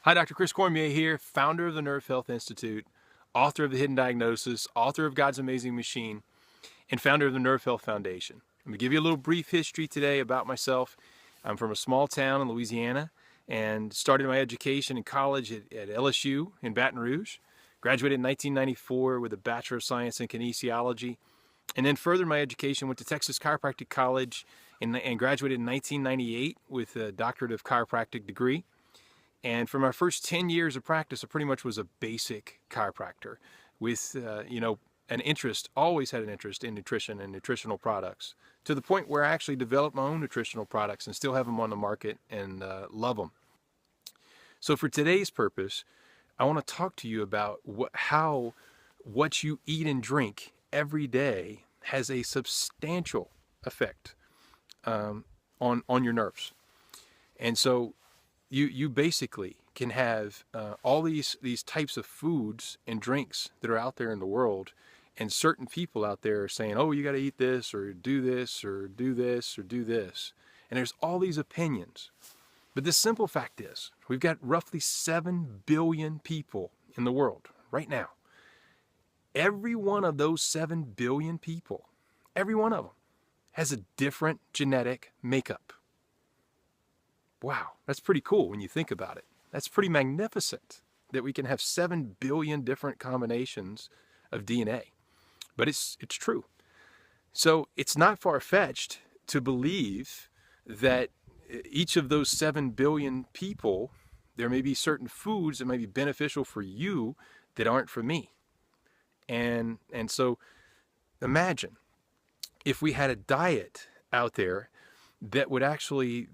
Hi, Dr. Chris Cormier here, founder of the Nerve Health Institute, author of The Hidden Diagnosis, author of God's Amazing Machine, and founder of the Nerve Health Foundation. I'm going to give you a little brief history today about myself. I'm from a small town in Louisiana and started my education in college at LSU in Baton Rouge. Graduated in 1994 with a Bachelor of Science in Kinesiology, and then furthered my education, went to Texas Chiropractic College and graduated in 1998 with a Doctorate of Chiropractic degree. And for my first 10 years of practice, I pretty much was a basic chiropractor with, an interest, always had an interest in nutrition and nutritional products, to the point where I actually developed my own nutritional products and still have them on the market and love them. So for today's purpose, I want to talk to you about how what you eat and drink every day has a substantial effect on your nerves. And so you basically can have all these types of foods and drinks that are out there in the world, and certain people out there are saying, oh, you got to eat this or do this or do this or do this. And there's all these opinions. But the simple fact is, we've got roughly 7 billion people in the world right now. Every one of those 7 billion people, every one of them, has a different genetic makeup. Wow, that's pretty cool when you think about it. That's pretty magnificent that we can have 7 billion different combinations of DNA. But it's true. So it's not far-fetched to believe that each of those 7 billion people, there may be certain foods that may be beneficial for you that aren't for me. And so imagine if we had a diet out there that would actually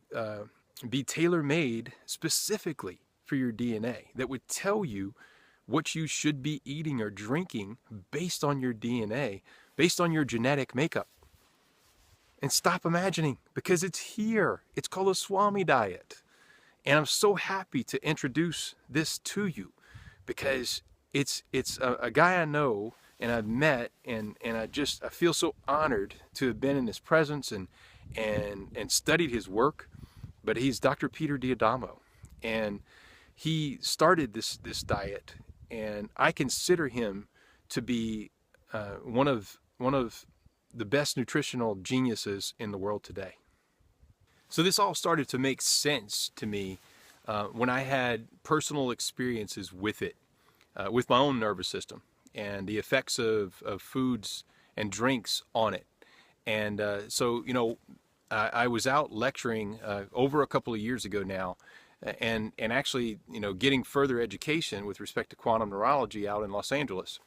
be tailor-made specifically for your DNA, that would tell you what you should be eating or drinking based on your DNA, based on your genetic makeup. And stop imagining, because it's here. It's called a Swami Diet. And I'm so happy to introduce this to you, because it's a guy I know and I've met, and I feel so honored to have been in his presence and studied his work. But he's Dr. Peter D'Adamo, and he started this diet, and I consider him to be one of the best nutritional geniuses in the world today. So this all started to make sense to me when I had personal experiences with it, with my own nervous system, and the effects of foods and drinks on it. And I was out lecturing over a couple of years ago now, and actually, getting further education with respect to quantum neurology out in Los Angeles.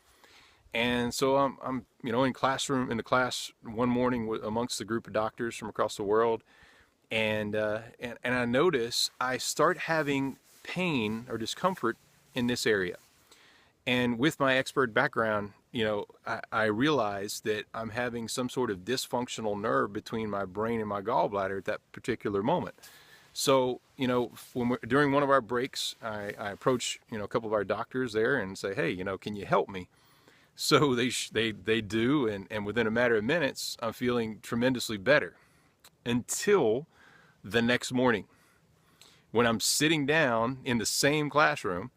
And so I'm in the class one morning amongst the group of doctors from across the world, and I notice I start having pain or discomfort in this area. And with my expert background, I realize that I'm having some sort of dysfunctional nerve between my brain and my gallbladder at that particular moment. So, during one of our breaks, I approach, a couple of our doctors there and say, hey, can you help me? So they do, and within a matter of minutes, I'm feeling tremendously better, until the next morning when I'm sitting down in the same classroom,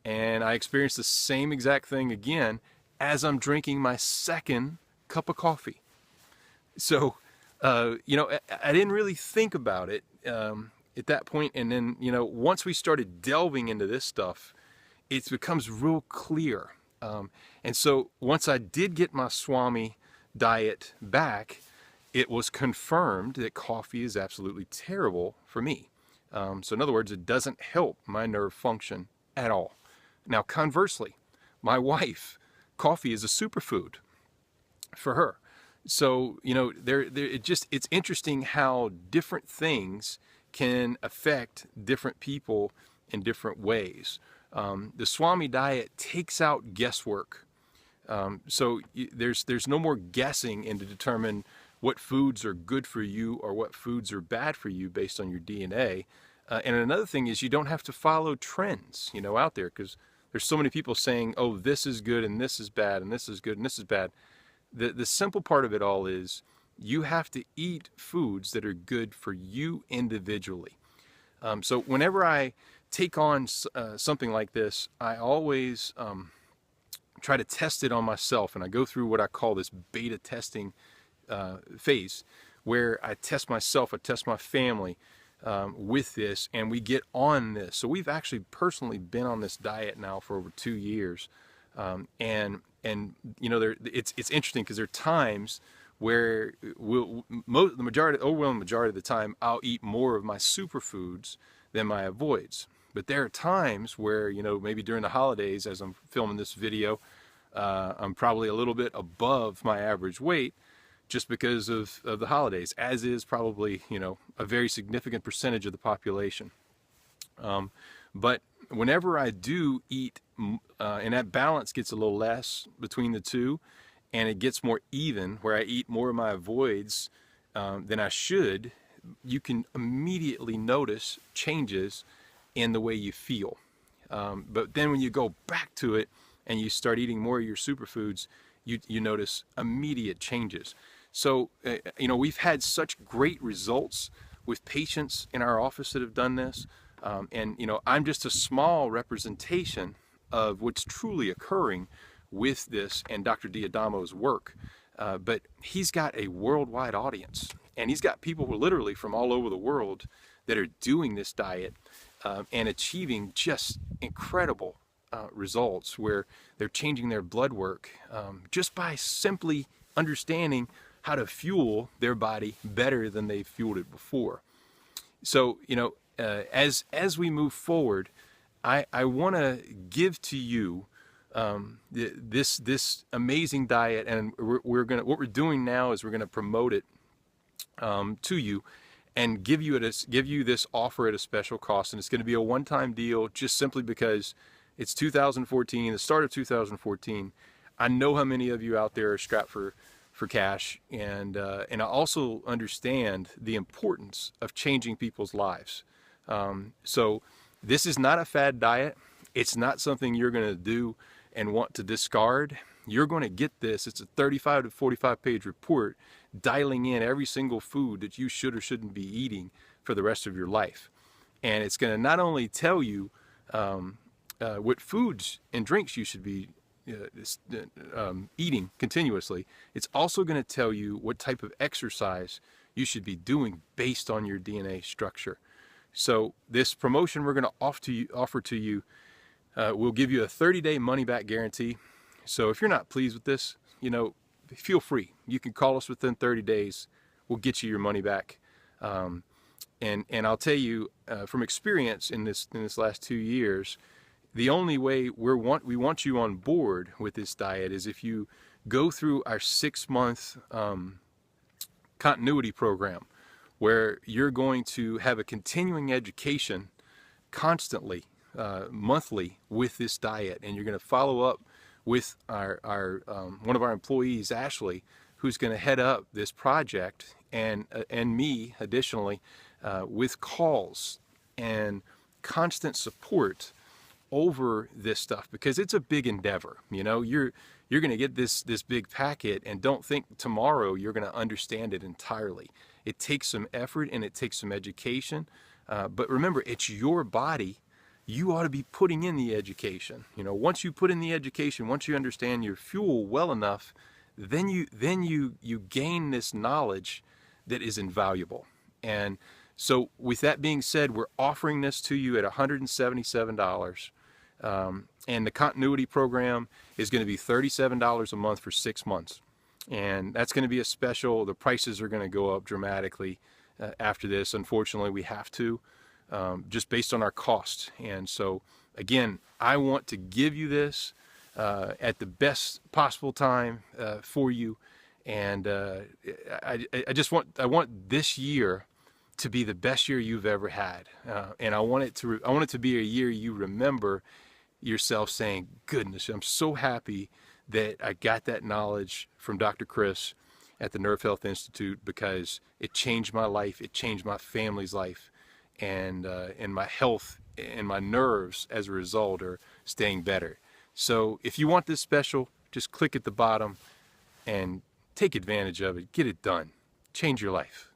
and I experienced the same exact thing again as I'm drinking my second cup of coffee. So, I didn't really think about it at that point. And then, once we started delving into this stuff, it becomes real clear. And so once I did get my Swami diet back, it was confirmed that coffee is absolutely terrible for me. So in other words, it doesn't help my nerve function at all. Now, conversely, my wife, coffee is a superfood for her. So, it's interesting how different things can affect different people in different ways. The Swami Diet takes out guesswork. So there's no more guessing in to determine what foods are good for you or what foods are bad for you based on your DNA. And another thing is, you don't have to follow trends, out there, because there's so many people saying, oh, this is good and this is bad and this is good and this is bad. The simple part of it all is you have to eat foods that are good for you individually. So whenever I take on something like this, I always try to test it on myself, and I go through what I call this beta testing phase, where I test myself, I test my family with this, and we get on this. So we've actually personally been on this diet now for over 2 years, and you know, it's interesting because there are times where the overwhelming majority of the time I'll eat more of my superfoods than my avoids. But there are times where, you know, maybe during the holidays, as I'm filming this video, I'm probably a little bit above my average weight just because of the holidays, as is probably, you know, a very significant percentage of the population. But whenever I do eat, and that balance gets a little less between the two, and it gets more even, where I eat more of my avoids than I should, you can immediately notice changes in the way you feel. But then when you go back to it and you start eating more of your superfoods, you notice immediate changes. So, you know, we've had such great results with patients in our office that have done this. And, you know, I'm just a small representation of what's truly occurring with this and Dr. D'Adamo's work. But he's got a worldwide audience, and he's got people literally from all over the world that are doing this diet and achieving just incredible results, where they're changing their blood work just by simply understanding how to fuel their body better than they fueled it before. So, you know, as we move forward, I want to give to you this amazing diet, and what we're doing now is we're gonna promote it to you and give you this offer at a special cost, and it's going to be a one-time deal, just simply because it's 2014, the start of 2014. I know how many of you out there are strapped for cash, and I also understand the importance of changing people's lives. So this is not a fad diet. It's not something you're going to do and want to discard. You're going to get this. It's a 35 to 45 page report dialing in every single food that you should or shouldn't be eating for the rest of your life. And it's going to not only tell you what foods and drinks you should be eating continuously, it's also going to tell you what type of exercise you should be doing based on your DNA structure. So this promotion we're going to offer to you will give you a 30-day money-back guarantee. So if you're not pleased with this, you know, feel free. You can call us within 30 days. We'll get you your money back. And I'll tell you from experience in this last 2 years, the only way we want you on board with this diet is if you go through our 6-month continuity program, where you're going to have a continuing education constantly, monthly, with this diet, and you're going to follow up with our one of our employees, Ashley, who's going to head up this project, and me additionally, with calls and constant support over this stuff, because it's a big endeavor. You know, you're going to get this big packet, and don't think tomorrow you're going to understand it entirely. It takes some effort and it takes some education, but remember, it's your body. You ought to be putting in the education. You know, once you put in the education, once you understand your fuel well enough, then you gain this knowledge that is invaluable. And so with that being said, we're offering this to you at $177. And the continuity program is going to be $37 a month for 6 months. And that's going to be a special. The prices are going to go up dramatically after this. Unfortunately, we have to, just based on our cost. And so, again, I want to give you this at the best possible time for you. And I want this year to be the best year you've ever had. And I want it to be a year you remember yourself saying, goodness, I'm so happy that I got that knowledge from Dr. Chris at the Nerve Health Institute, because it changed my life, it changed my family's life, and my health and my nerves as a result are staying better. So if you want this special, just click at the bottom and take advantage of it. Get it done. Change your life.